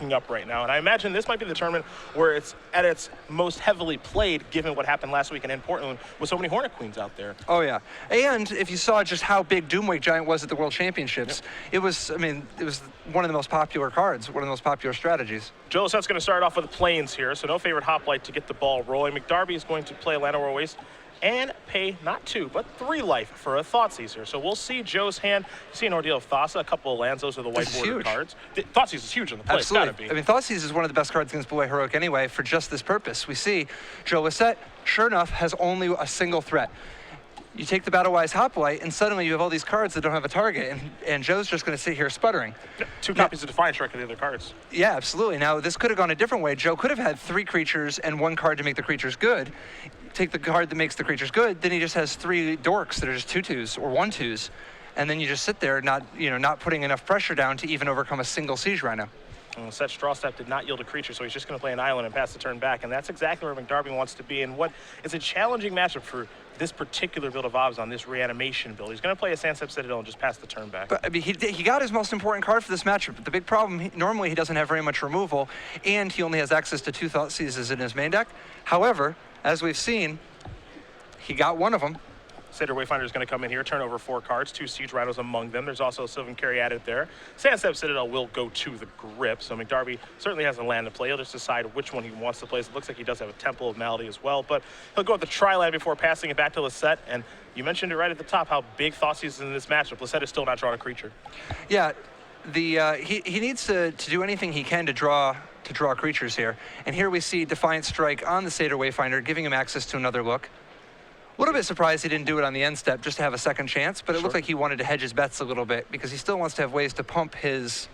cooking up right now. And I imagine this might be the tournament where it's at its most heavily played, given what happened last weekend in Portland with so many Hornet Queens out there. Oh, yeah. And if you saw just how big Doomwake Giant was at the World Championships, it was one of the most popular cards, one of the most popular strategies. Joe Lossett's going to start off with the planes here, so no favorite hoplite to get the ball rolling. McDarby is going to play Atlanta Royal Waste and pay not 2, but 3 life for a Thoughtseize here. So we'll see Joe's hand. You see an Ordeal of Thassa, a couple of lands. Those are the white border cards. Thoughtseize is huge on the play. Absolutely. It's gotta be. I mean, Thoughtseize is one of the best cards against Blue White Heroic anyway for just this purpose. We see Joe Lossett, sure enough, has only a single threat. You take the Battle-Wise Hoplite, and suddenly you have all these cards that don't have a target, and Joe's just going to sit here sputtering. 2 copies of Defiant Strike of the other cards. Yeah, absolutely. Now, this could have gone a different way. Joe could have had 3 creatures and 1 card to make the creatures good. Take the card that makes the creatures good, then he just has 3 dorks that are just 2/2s or 1/2s, and then you just sit there not putting enough pressure down to even overcome a single Siege Rhino. Set Straw Step did not yield a creature, so he's just going to play an island and pass the turn back, and that's exactly where McDarby wants to be, and what is a challenging matchup for this particular build of Abzan, this reanimation build. He's going to play a Sandstep Citadel and just pass the turn back. But I mean, he got his most important card for this matchup, but the big problem, normally he doesn't have very much removal, and he only has access to 2 Thoughtseizes in his main deck. However, as we've seen, he got one of them. Seder Wayfinder is going to come in here, turn over 4 cards, 2 Siege Rhinos among them. There's also a Sylvan Carry added there. Sandstep Citadel will go to the grip, so McDarby certainly has a land to play. He'll just decide which one he wants to play. So it looks like he does have a Temple of Malady as well, but he'll go with the Tri-Land before passing it back to Lossett, and you mentioned it right at the top, how big Thoughtseize is in this matchup. Lossett is still not drawing a creature. Yeah, he needs to do anything he can to draw creatures here. And here we see Defiant Strike on the Seder Wayfinder, giving him access to another look. A little bit surprised he didn't do it on the end step just to have a second chance, but it looked like he wanted to hedge his bets a little bit because he still wants to have ways to pump his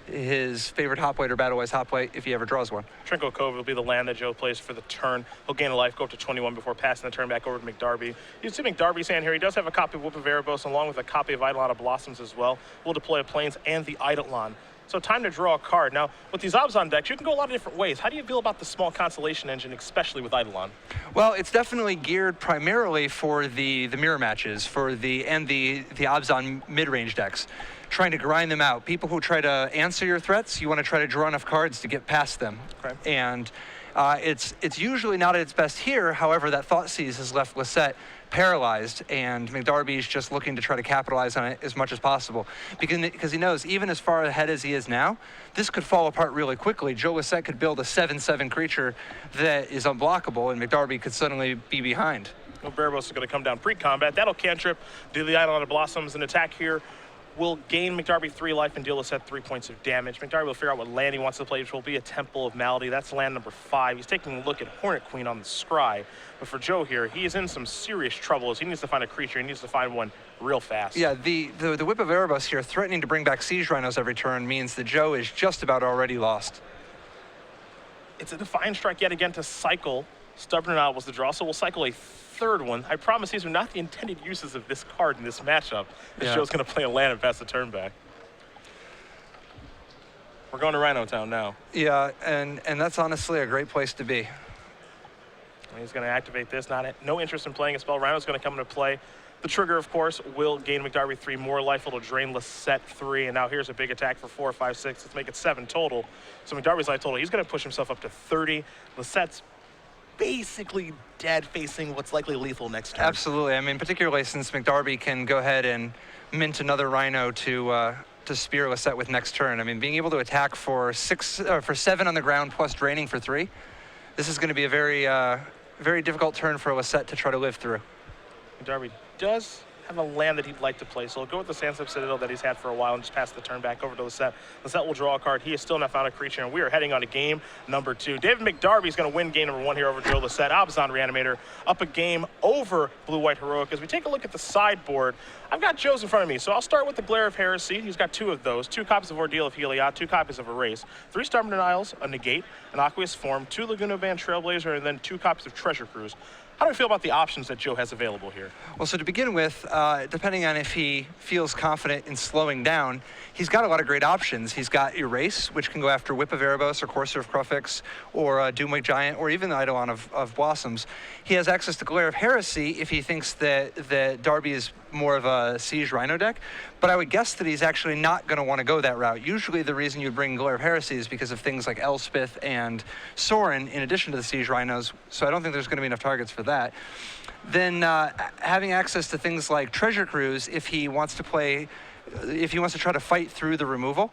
favorite Hoplite or Battle-Wise Hoplite if he ever draws one. Trinko Cove will be the land that Joe plays for the turn. He'll gain a life, go up to 21 before passing the turn back over to McDarby. You see McDarby's hand here. He does have a copy of Whip of Erebos along with a copy of Eidolon of Blossoms as well. We'll deploy a Plains and the Eidolon. So time to draw a card. Now, with these Abzan decks, you can go a lot of different ways. How do you feel about the small Constellation engine, especially with Eidolon? Well, it's definitely geared primarily for the mirror matches, for the Abzan mid-range decks, trying to grind them out. People who try to answer your threats, you want to try to draw enough cards to get past them. Okay. And it's usually not at its best here. However, that Thoughtseize has left Lossett paralyzed, and McDarby's just looking to try to capitalize on it as much as possible because he knows even as far ahead as he is now, this could fall apart really quickly. Joe Lossett could build a 7/7 creature that is unblockable, and McDarby could suddenly be behind. Erebos is going to come down pre-combat. That'll cantrip, do the Eidolon of Blossoms, and attack here will gain McDarby 3 life and deal Lossett 3 points of damage. McDarby will figure out what land he wants to play, which will be a Temple of Malady. That's land number 5. He's taking a look at Hornet Queen on the scry. But for Joe here, he is in some serious trouble as he needs to find a creature. He needs to find one real fast. Yeah, the Whip of Erebos here, threatening to bring back Siege Rhinos every turn, means that Joe is just about already lost. It's a Defiant Strike yet again to cycle. Stubborn Owl was the draw, so we'll cycle a 3rd one. I promise these are not the intended uses of this card in this matchup. This Joe's going to play a land and pass the turn back. We're going to Rhino Town now. Yeah, and that's honestly a great place to be. And he's going to activate this. No interest in playing a spell. Rhino's going to come into play. The trigger, of course, will gain McDarby 3 more life. It'll drain Lossett 3. And now here's a big attack for 4, 5, 6. Let's make it 7 total. So McDarby's life total, he's going to push himself up to 30. Lossett's basically dead, facing what's likely lethal next turn. Absolutely. I mean, particularly since McDarby can go ahead and mint another Rhino to spear Lossett with next turn. I mean, being able to attack for 7 on the ground plus draining for 3, this is going to be a very difficult turn for Lossett to try to live through. McDarby does have a land that he'd like to play, so he'll go with the Sandstep Citadel that he's had for a while and just pass the turn back over to Lossett. Lossett will draw a card. He has still not found a creature, and we are heading on to game number 2. David McDarby is going to win game number 1 here over Joe Lossett. Abzan Reanimator up a game over Blue-White Heroic. As we take a look at the sideboard, I've got Joe's in front of me, so I'll start with the Glare of Heresy. He's got 2 of those, 2 copies of Ordeal of Heliod, 2 copies of Erase, 3 Stubborn Denials, a Negate, an Aqueous Form, 2 Laguna Band Trailblazer, and then 2 copies of Treasure Cruise. How do you feel about the options that Joe has available here? Well, so to begin with, depending on if he feels confident in slowing down, he's got a lot of great options. He's got Erase, which can go after Whip of Erebos or Courser of Crufix or Doomwake Giant or even the Eidolon of Blossoms. He has access to Glare of Heresy if he thinks that Darby is more of a Siege Rhino deck, but I would guess that he's actually not going to want to go that route. Usually the reason you'd bring Glare of Heresy is because of things like Elspeth and Sorin, in addition to the Siege Rhinos, so I don't think there's going to be enough targets for that. Then having access to things like Treasure Cruise if he wants to try to fight through the removal.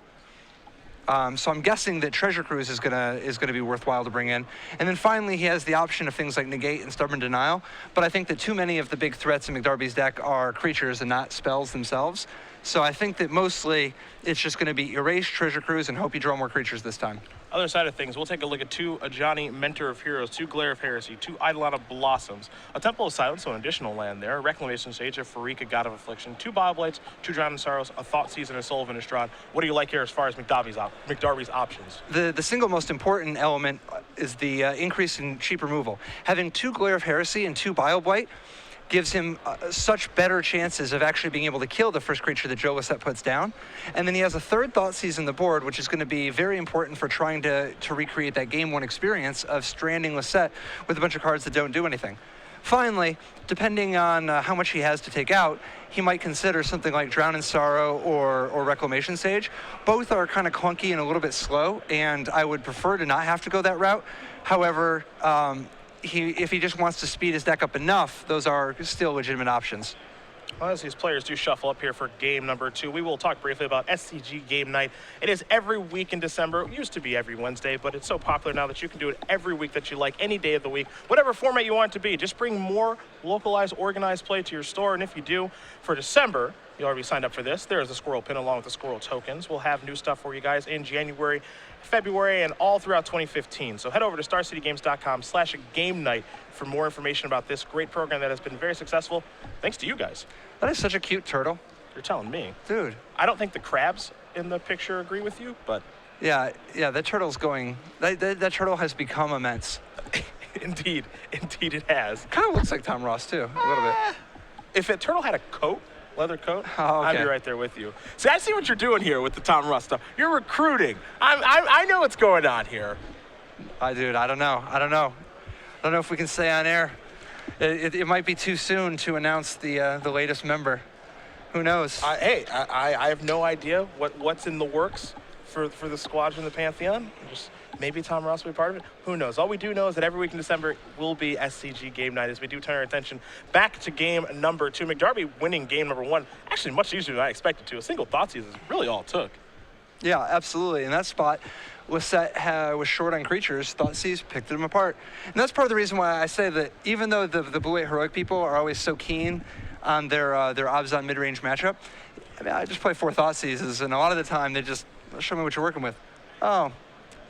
So I'm guessing that Treasure Cruise is gonna be worthwhile to bring in. And then finally, he has the option of things like Negate and Stubborn Denial. But I think that too many of the big threats in McDarby's deck are creatures and not spells themselves. So I think that mostly it's just going to be erase Treasure Cruise and hope you draw more creatures this time. Other side of things, we'll take a look at 2 Ajani, Mentor of Heroes, 2 Glare of Heresy, 2 Eidolon of Blossoms, a Temple of Silence, so an additional land there, a Reclamation Sage, a Farika, God of Affliction, 2 Bioblights, 2 Drowning Sorrows, a Thoughtseize, and a Soul of Innistrad. What do you like here as far as McDarby's options? The single most important element is the increase in cheap removal. Having 2 Glare of Heresy and 2 Bioblight gives him such better chances of actually being able to kill the first creature that Joe Lossett puts down. And then he has a 3rd Thoughtseize in the board, which is going to be very important for trying to recreate that Game 1 experience of stranding Lossett with a bunch of cards that don't do anything. Finally, depending on how much he has to take out, he might consider something like Drown in Sorrow or Reclamation Sage. Both are kind of clunky and a little bit slow, and I would prefer to not have to go that route. However, if he just wants to speed his deck up enough, those are still legitimate options. Well, as these players do shuffle up here for game number 2, we will talk briefly about SCG Game Night. It is every week in December. It used to be every Wednesday, but it's so popular now that you can do it every week that you like, any day of the week, whatever format you want it to be. Just bring more localized, organized play to your store, and if you do, for December, you already signed up for this. There is a squirrel pin along with the squirrel tokens. We'll have new stuff for you guys in January, February, and all throughout 2015. So head over to starcitygames.com/game night for more information about this great program that has been very successful. Thanks to you guys. That is such a cute turtle. You're telling me. Dude. I don't think the crabs in the picture agree with you, but... Yeah, that turtle's going... That turtle has become immense. Indeed it has. Kind of looks like Tom Ross, too, a little bit. If a turtle had a coat, leather coat, oh, okay. I'd be right there with you. See, I see what you're doing here with the Tom Russ stuff. You're recruiting. I know what's going on here. Dude, I don't know. I don't know if we can stay on air. It might be too soon to announce the latest member. Who knows? Hey, I have no idea what's in the works for the Squadron, the Pantheon. Just maybe Tom Ross will be part of it. Who knows? All we do know is that every week in December will be SCG Game Night as we do turn our attention back to game number 2. McDarby winning game number 1, actually much easier than I expected to. A single Thoughtseize is really all it took. Yeah, absolutely. In that spot, Lossett was short on creatures. Thoughtseize picked them apart. And that's part of the reason why I say that even though the Blue-White Heroic people are always so keen on their Abzan mid-range matchup, I mean, I just play 4 Thoughtseizes, and a lot of the time they just show me what you're working with. Oh,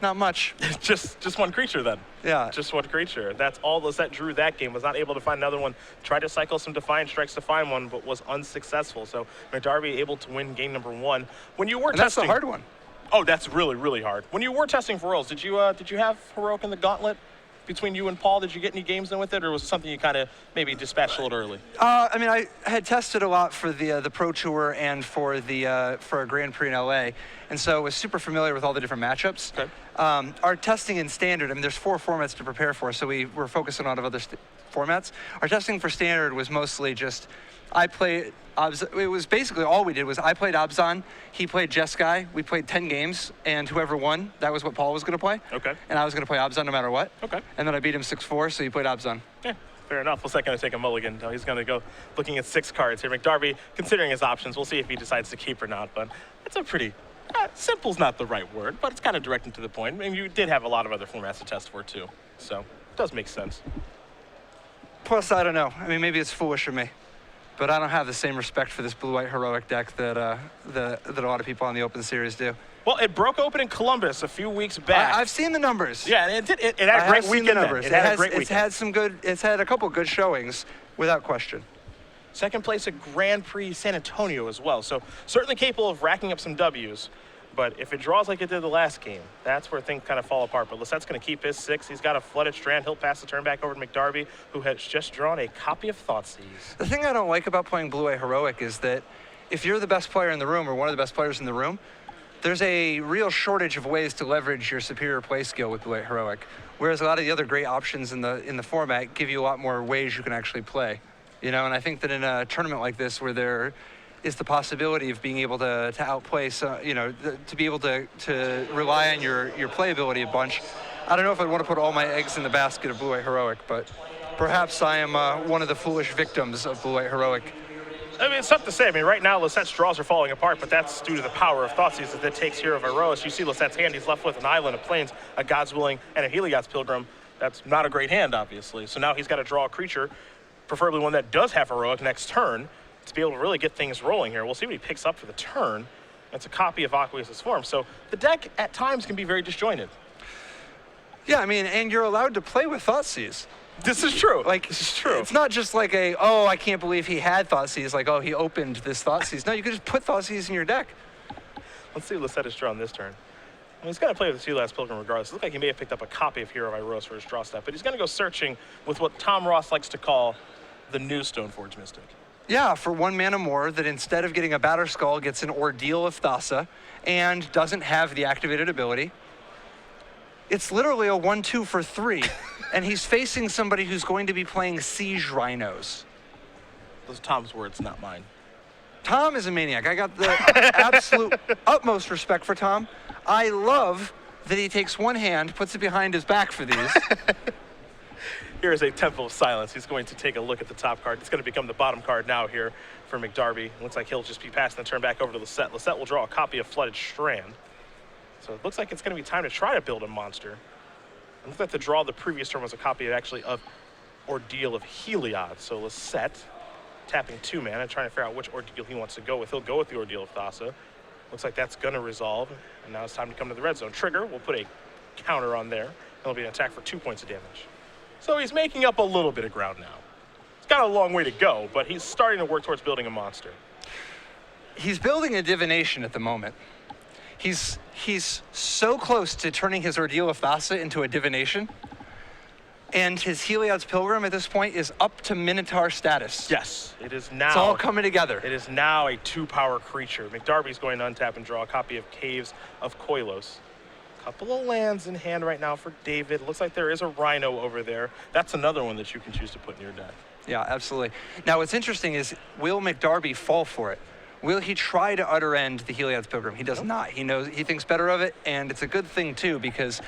not much. just one creature then. Yeah. Just one creature. That's all Lossett drew that game. Was not able to find another one. Tried to cycle some Defiant Strikes to find one, but was unsuccessful. So McDarby able to win game number 1. When you were testing, that's the hard one. Oh, that's really, really hard. When you were testing for rolls, did you have Heroic in the gauntlet between you and Paul? Did you get any games in with it, or was it something you kind of maybe dispatched a little early? I mean, I had tested a lot for the Pro Tour and for a Grand Prix in LA, and so I was super familiar with all the different matchups. Okay. Our testing in Standard, I mean, there's 4 formats to prepare for, so we were focusing on a lot of other formats. Our testing for Standard was mostly just, it was basically all we did was I played Abzan, he played Jeskai, we played 10 games, and whoever won, that was what Paul was going to play. Okay. And I was going to play Abzan no matter what. Okay. And then I beat him 6-4, so he played Abzan. Yeah, fair enough. Lossett going to take a mulligan. No, he's going to go looking at 6 cards here. McDarby, considering his options, we'll see if he decides to keep or not, but it's a pretty... simple's not the right word, but it's kind of direct and to the point. I mean, you did have a lot of other formats to test for, too, so it does make sense. Plus, I don't know. I mean, maybe it's foolish of me, but I don't have the same respect for this Blue-White Heroic deck that a lot of people on the Open Series do. Well, it broke open in Columbus a few weeks back. I've seen the numbers. Yeah, and it had a great weekend. It had a great weekend. It's had a couple good showings, without question. Second place at Grand Prix San Antonio as well, so certainly capable of racking up some W's. But if it draws like it did the last game, that's where things kind of fall apart. But Lossett's going to keep his 6. He's got a Flooded Strand. He'll pass the turn back over to McDarby, who has just drawn a copy of Thoughtseize. The thing I don't like about playing Blue-White Heroic is that if you're the best player in the room or one of the best players in the room, there's a real shortage of ways to leverage your superior play skill with Blue-White Heroic. Whereas a lot of the other great options in the format give you a lot more ways you can actually play. And I think that in a tournament like this where there is the possibility of being able to outplay, to be able to rely on your playability a bunch, I don't know if I'd want to put all my eggs in the basket of Blue-White Heroic, but perhaps I am one of the foolish victims of Blue-White Heroic. I mean, it's tough to say. I mean, right now, Lossett's draws are falling apart, but that's due to the power of Thoughtseize that takes Hero of Iroas. You see Lossett's hand, he's left with an Island, a Plains, a God's Willing, and a Heliod's Pilgrim. That's not a great hand, obviously. So now he's got to draw a creature, preferably one that does have Heroic next turn, to be able to really get things rolling here. We'll see what he picks up for the turn. It's a copy of Aqueous' Form. So the deck, at times, can be very disjointed. Yeah, I mean, and you're allowed to play with Thoughtseize. This is true. This is true. It's not just like I can't believe he had Thoughtseize, like, he opened this Thoughtseize. No, you can just put Thoughtseize in your deck. Let's see what Lossett is drawn this turn. Well, he's going to play with the Heliod's Pilgrim regardless. It looks like he may have picked up a copy of Hero of Iroas for his draw step, but he's going to go searching with what Tom Ross likes to call the new Stoneforge Mystic. Yeah, for 1 mana more, that instead of getting a Batterskull, gets an Ordeal of Thassa, and doesn't have the activated ability. It's literally a 1/2 for 3, and he's facing somebody who's going to be playing Siege Rhinos. Those are Tom's words, not mine. Tom is a maniac. I got the absolute utmost respect for Tom. I love that he takes one hand, puts it behind his back for these. Here is a Temple of Silence. He's going to take a look at the top card. It's going to become the bottom card now here for McDarby. Looks like he'll just be passing the turn back over to Lossett. Lossett will draw a copy of Flooded Strand. So it looks like it's going to be time to try to build a monster. It looks like the draw the previous turn was a copy of Ordeal of Heliod. So Lossett tapping 2 mana, trying to figure out which Ordeal he wants to go with. He'll go with the Ordeal of Thassa. Looks like that's going to resolve. And now it's time to come to the red zone. Trigger, we'll put a counter on there. It'll be an attack for 2 points of damage. So he's making up a little bit of ground now. It's got a long way to go, but he's starting to work towards building a monster. He's building a divination at the moment. He's so close to turning his Ordeal of Thassa into a divination, and his Heliod's Pilgrim at this point is up to Minotaur status. Yes, it is now. It's all coming together. It is now a 2-power creature. McDarby's going to untap and draw a copy of Caves of Koilos. Couple of lands in hand right now for David. Looks like there is a Rhino over there. That's another one that you can choose to put in your deck. Yeah, absolutely. Now, what's interesting is, will McDarby fall for it? Will he try to utter end the Heliod's Pilgrim? He does not. He knows, he thinks better of it, and it's a good thing too, because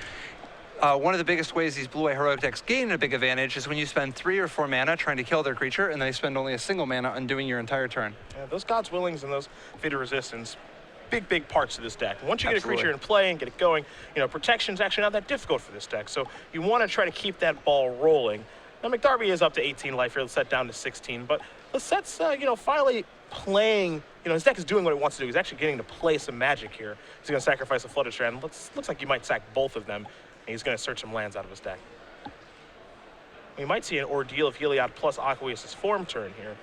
one of the biggest ways these Blue-White Heroic decks gain a big advantage is when you spend 3 or 4 mana trying to kill their creature, and they spend only a single mana undoing your entire turn. Yeah, those God's Willings and those Fate of Resistance, big parts of this deck. Once you get Absolutely. a creature in play and get it going, protection's actually not that difficult for this deck. So you want to try to keep that ball rolling. Now McDarby is up to 18 life here. Losett down to 16, but Losett's finally playing. His deck is doing what it wants to do. He's actually getting to play some magic here. He's going to sacrifice a Flooded Strand. Looks like he might sack both of them, and he's going to search some lands out of his deck. We might see an Ordeal of Heliod plus Aqueous' Form turn here,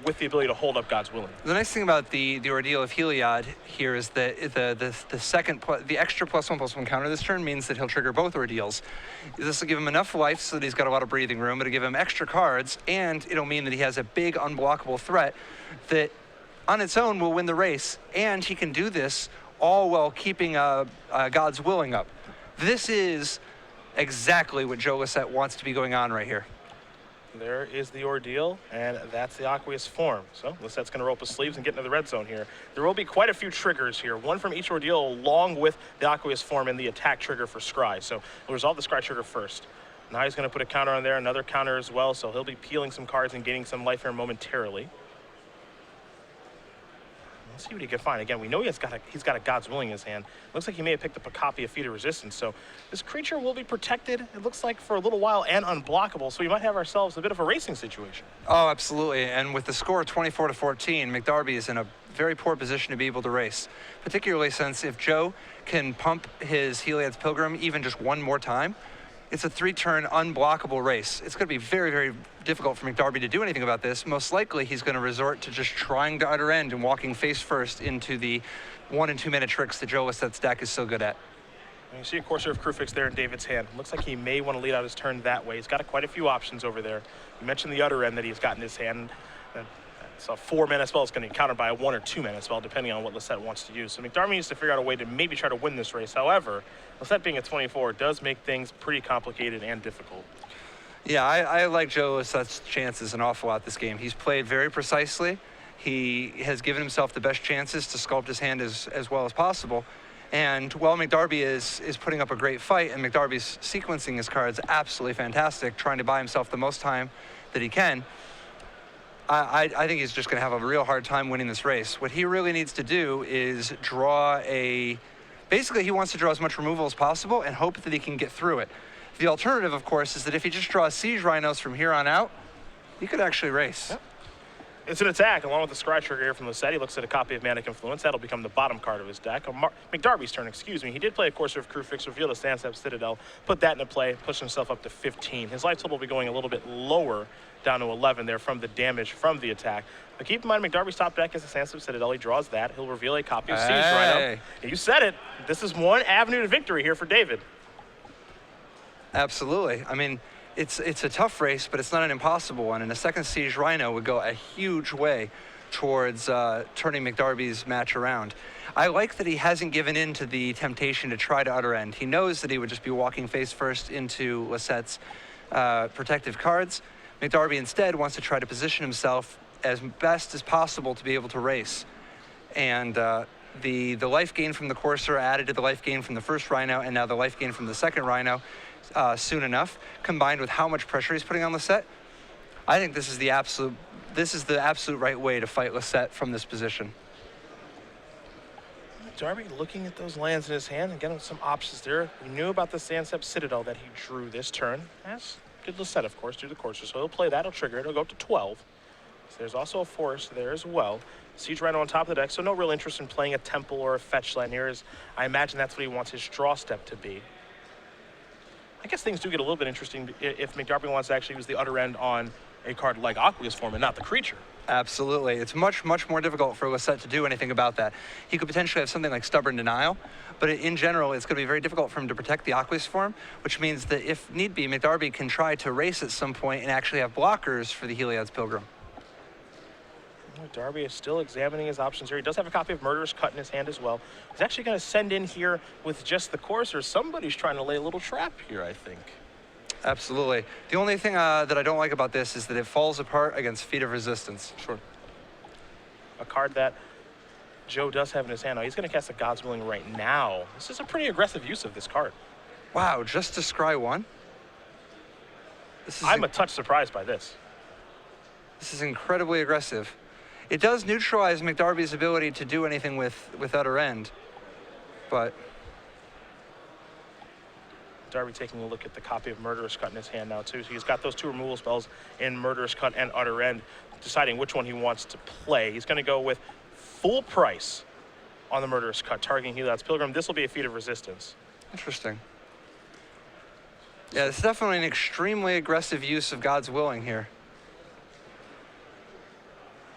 with the ability to hold up God's Willing. The nice thing about the Ordeal of Heliod here is that the extra +1/+1 counter this turn means that he'll trigger both Ordeals. This will give him enough life so that he's got a lot of breathing room. It'll give him extra cards, and it'll mean that he has a big unblockable threat that on its own will win the race, and he can do this all while keeping God's Willing up. This is exactly what Joe Lossett wants to be going on right here. There is the Ordeal, and that's the Aqueous Form. So Lossett's going to roll up his sleeves and get into the red zone here. There will be quite a few triggers here, one from each Ordeal along with the Aqueous Form and the attack trigger for Scry. So we'll resolve the Scry trigger first. Now he's going to put a counter on there, another counter as well, so he'll be peeling some cards and gaining some life here momentarily. Let's see what he can find. Again, we know he's got a God's Willing in his hand. Looks like he may have picked up a copy of Fate of Resistance. So this creature will be protected, it looks like, for a little while and unblockable. So we might have ourselves a bit of a racing situation. Oh, absolutely. And with the score 24-14, McDarby is in a very poor position to be able to race, particularly since if Joe can pump his Heliod's Pilgrim even just one more time, it's a 3-turn unblockable race. It's going to be very, very difficult for McDarby to do anything about this. Most likely, he's going to resort to just trying to utter end and walking face first into the 1- and 2-minute tricks that Joe Lossett's deck is so good at. And you see a Courser of Crufix there in David's hand. Looks like he may want to lead out his turn that way. He's got quite a few options over there. You mentioned the utter end that he's got in his hand. So a 4-mana spell is going to be countered by a 1- or 2-mana spell, depending on what Lossett wants to use. So McDarby needs to figure out a way to maybe try to win this race. However, Lossett being at 24 does make things pretty complicated and difficult. Yeah, I like Joe Lossett's chances an awful lot this game. He's played very precisely. He has given himself the best chances to sculpt his hand as well as possible. And while McDarby is putting up a great fight, and McDarby's sequencing his cards absolutely fantastic, trying to buy himself the most time that he can, I think he's just going to have a real hard time winning this race. What he really needs to do is basically he wants to draw as much removal as possible and hope that he can get through it. The alternative, of course, is that if he just draws Siege Rhinos from here on out, he could actually race. Yep. It's an attack, along with the Scry Trigger here from Lossett. He looks at a copy of Manic Influence. That'll become the bottom card of his deck. McDarby's turn, excuse me. He did play a Courser of Crew Fix, reveal the Stansep Citadel, put that into play, push himself up to 15. His life total will be going a little bit lower, down to 11 there from the damage from the attack. But keep in mind, McDarby's top deck is the Stansep Citadel. He draws that. He'll reveal a copy of Siege Rhino. You said it. This is one avenue to victory here for David. Absolutely. I mean, it's a tough race, but it's not an impossible one. And a second Siege Rhino would go a huge way towards turning McDarby's match around. I like that he hasn't given in to the temptation to try to utter end. He knows that he would just be walking face first into Lossett's protective cards. McDarby instead wants to try to position himself as best as possible to be able to race. And the life gain from the Courser added to the life gain from the first Rhino, and now the life gain from the second Rhino soon enough, combined with how much pressure he's putting on Lossett, I think this is the absolute right way to fight Lossett from this position. Darby looking at those lands in his hand and getting some options there. We knew about the Stansep Citadel that he drew this turn, as did Lossett, of course, through the Courser. So he'll play that, he'll trigger it, it'll go up to 12. So there's also a forest there as well. Siege Rhino on top of the deck, so no real interest in playing a temple or a fetch land here, as I imagine that's what he wants his draw step to be. I guess things do get a little bit interesting if McDarby wants to actually use the utter end on a card like Aqueous Form and not the creature. Absolutely. It's much more difficult for Lossett to do anything about that. He could potentially have something like Stubborn Denial, but in general, it's going to be very difficult for him to protect the Aqueous Form, which means that if need be, McDarby can try to race at some point and actually have blockers for the Heliod's Pilgrim. Darby is still examining his options here. He does have a copy of Murderous Cut in his hand as well. He's actually going to send in here with just the Courser. Somebody's trying to lay a little trap here, I think. Absolutely. The only thing that I don't like about this is that it falls apart against Feet of Resistance. Sure. A card that Joe does have in his hand. Now, he's going to cast a God's Willing right now. This is a pretty aggressive use of this card. Wow, just to scry one? I'm a touch surprised by this. This is incredibly aggressive. It does neutralize McDarby's ability to do anything with utter end, but... Darby taking a look at the copy of Murderous Cut in his hand now, too. So he's got those two removal spells in Murderous Cut and Utter End, deciding which one he wants to play. He's going to go with full price on the Murderous Cut, targeting Heliod's Pilgrim. This will be a Feat of Resistance. Interesting. Yeah, it's definitely an extremely aggressive use of God's Willing here.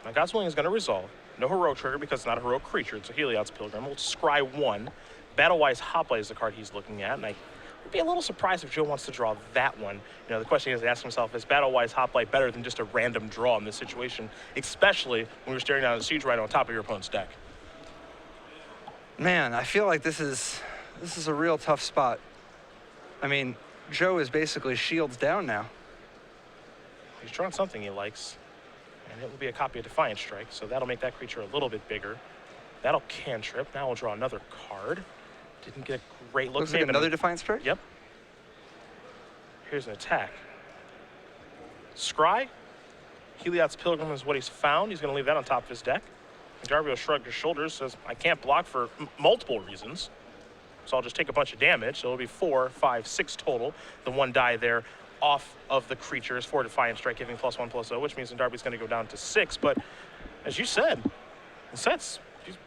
Now, God's Willing is going to resolve. No heroic trigger because it's not a heroic creature. It's a Heliod's Pilgrim. We'll scry one. Battle-wise Hoplite is the card he's looking at, and I would be a little surprised if Joe wants to draw that one. You know, the question is to ask himself, is Battle-wise Hoplite better than just a random draw in this situation, especially when you're staring down a Siege Rhino on top of your opponent's deck? Man, I feel like this is a real tough spot. I mean, Joe is basically shields down now. He's drawn something he likes, and it will be a copy of Defiant Strike, so that'll make that creature a little bit bigger. That'll cantrip. Now we'll draw another card. Didn't get a great look. Looks like another Defiant Strike? Yep. Here's an attack. Scry. Heliod's Pilgrim is what he's found. He's going to leave that on top of his deck. McDarby will shrug his shoulders, says, I can't block for multiple reasons, so I'll just take a bunch of damage. So it'll be 4, 5, 6 total. The one die there off of the creatures for Defiant Strike, giving +1/+0, which means McDarby's going to go down to 6. But as you said, the set's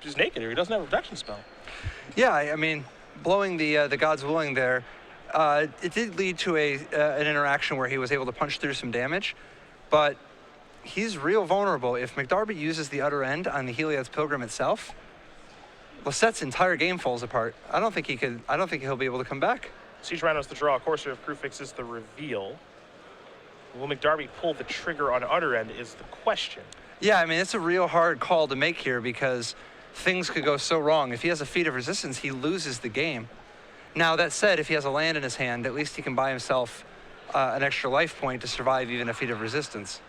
he's naked here. He doesn't have a protection spell. Yeah, I mean, blowing the God's Willing there, it did lead to an interaction where he was able to punch through some damage, but he's real vulnerable. If McDarby uses the Utter End on the Heliod's Pilgrim itself, Lossett's entire game falls apart. I don't think he'll be able to come back. Siege Rhino's the draw. Courser of Crew Fix is the reveal. Will McDarby pull the trigger on Utter End is the question. Yeah, I mean, it's a real hard call to make here because things could go so wrong. If he has a Feat of Resistance, he loses the game. Now, that said, if he has a land in his hand, at least he can buy himself an extra life point to survive even a feat of resistance.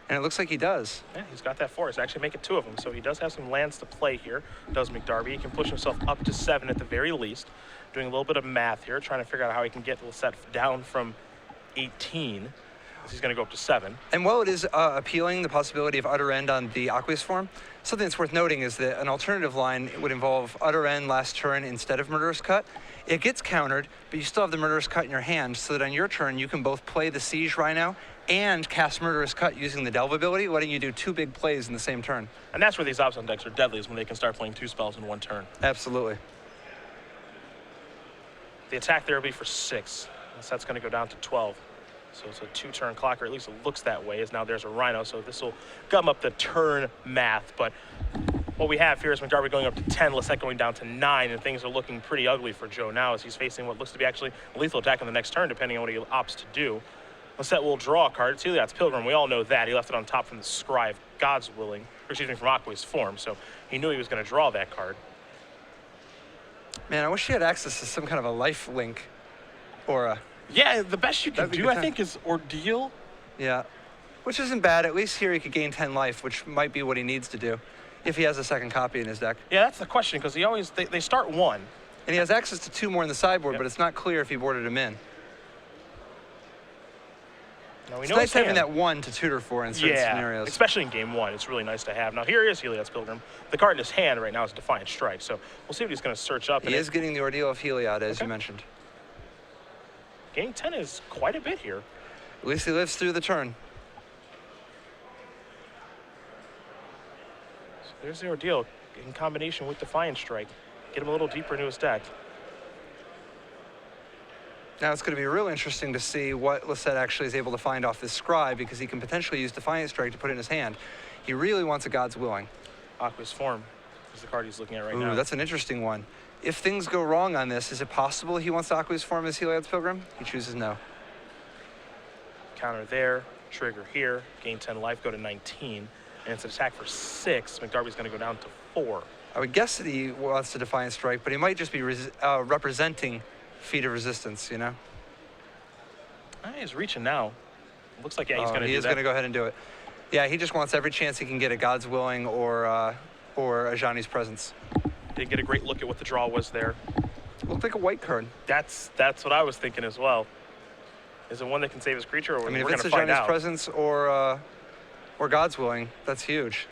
And it looks like he does. Yeah, he's got that 4. He's actually making 2 of them, so he does have some lands to play here, does McDarby. He can push himself up to 7 at the very least. Doing a little bit of math here, trying to figure out how he can get Lossett down from 18. He's going to go up to 7. And while it is appealing, the possibility of utter end on the Aqueous form, something that's worth noting is that an alternative line would involve utter end last turn instead of Murderous Cut. It gets countered, but you still have the Murderous Cut in your hand, so that on your turn you can both play the Siege Rhino and cast Murderous Cut using the Delve ability, letting you do 2 big plays in the same turn. And that's where these Option decks are deadly, is when they can start playing 2 spells in 1 turn. Absolutely. The attack there will be for 6. That's going to go down to 12. So it's a 2-turn clock, or at least it looks that way, as now there's a Rhino, so this will gum up the turn math. But what we have here is McDarby going up to 10, Lossett going down to 9, and things are looking pretty ugly for Joe now, as he's facing what looks to be actually a lethal attack on the next turn, depending on what he opts to do. Lossett will draw a card. It's Heliod's Pilgrim. We all know that. He left it on top from the Scry of God's Willing, or excuse me, from Aqueous form, so he knew he was going to draw that card. Man, I wish he had access to some kind of a life link or a... Yeah, the best you can do, I think, is Ordeal. Yeah, which isn't bad. At least here he could gain 10 life, which might be what he needs to do if he has a second copy in his deck. Yeah, that's the question, because he always, they start 1. And he has access to 2 more in the sideboard, Yep. but it's not clear if he boarded him in. Now, we It's know nice he having can. that 1 to tutor for in certain scenarios. Especially in game 1. It's really nice to have. Now, here is Heliod's Pilgrim. The card in his hand right now is Defiant Strike, so we'll see what he's going to search up. He is getting the Ordeal of Heliod, as Okay. you mentioned. Game 10 is quite a bit here. At least he lives through the turn. So there's the Ordeal in combination with Defiant Strike. Get him a little deeper into his deck. Now it's going to be real interesting to see what Lossett actually is able to find off this Scry, because he can potentially use Defiant Strike to put it in his hand. He really wants a God's Willing. Aqueous Form is the card he's looking at right Ooh, now. that's an interesting one. If things go wrong on this, is it possible he wants to Aqueous Form his Heliod's Pilgrim? He chooses no. Counter there, trigger here, gain 10 life, go to 19. And it's an attack for 6. McDarby's going to go down to 4. I would guess that he wants to Defiant Strike, but he might just be representing Feat of Resistance, you know? He's reaching now. Looks like, yeah, he's going to do that. He is going to go ahead and do it. Yeah, he just wants every chance he can get at God's Willing or Ajani's Presence. Didn't get a great look at what the draw was there. Looked like a white card. That's what I was thinking as well. Is it one that can save his creature, or I mean, we're if going it's to find Ajani's out? Presence or God's Willing, that's huge.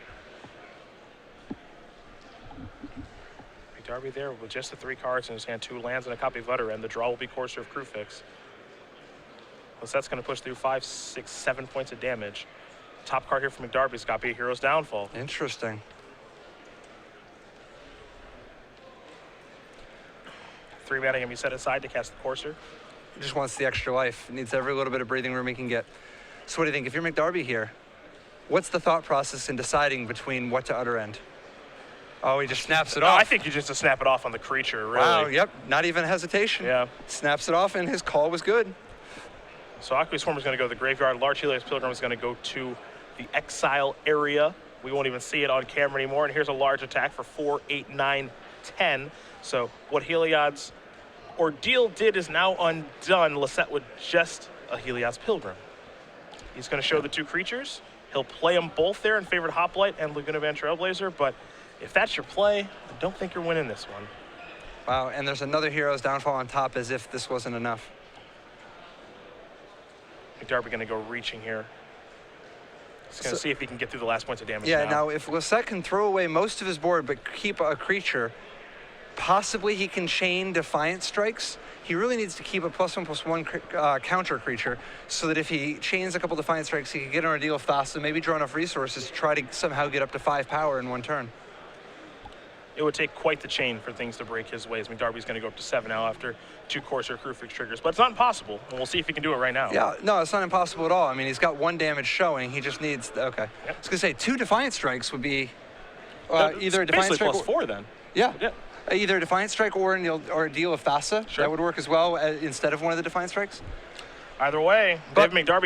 McDarby there with just the 3 cards in his hand, 2 lands and a copy of Utter End. The draw will be Courser of Crewfix. Lossett's going to push through 5, 6, 7 points of damage. Top card here for McDarby's got to be a Hero's Downfall. Interesting. Three mana can be set aside to cast the Courser. He just wants the extra life. Needs every little bit of breathing room he can get. So what do you think? If you're McDarby here, what's the thought process in deciding between what to Utter End? Oh, he just snaps it off. I think you just snap it off on the creature, really. Wow, yep. Not even hesitation. Yeah. Snaps it off, and his call was good. So Aqueous Form is going to go to the graveyard. Large Heliod's Pilgrim is going to go to the exile area. We won't even see it on camera anymore. And here's a large attack for 4, 8, 9, 10. So what Heliod's Ordeal did is now undone. Lossett with just a Heliod's Pilgrim. He's going to show the 2 creatures. He'll play them both there in favored Hoplite and Laguna Van Trailblazer. But if that's your play, I don't think you're winning this one. Wow, and there's another Hero's Downfall on top, as if this wasn't enough. McDarby going to go reaching here. He's going to see if he can get through the last points of damage. Yeah, now if Lossett can throw away most of his board but keep a creature, possibly he can chain Defiant Strikes. He really needs to keep a +1/+1 counter creature, so that if he chains a couple Defiant Strikes, he can get an Ordeal fast and maybe draw enough resources to try to somehow get up to 5 power in 1 turn. It would take quite the chain for things to break his ways. McDarby's going to go up to 7 now after 2 Courser Crewfix triggers, but it's not impossible, and we'll see if he can do it right now. Yeah, no, it's not impossible at all. I mean, he's got 1 damage showing. He just needs, okay. Yep. I was going to say, 2 Defiant Strikes would be either a Defiant basically Strike +4 then. Yeah. Yeah. Either a Defiant Strike or a deal of FASA. Sure. That would work as well instead of one of the Defiant Strikes. Either way, But- David McDarby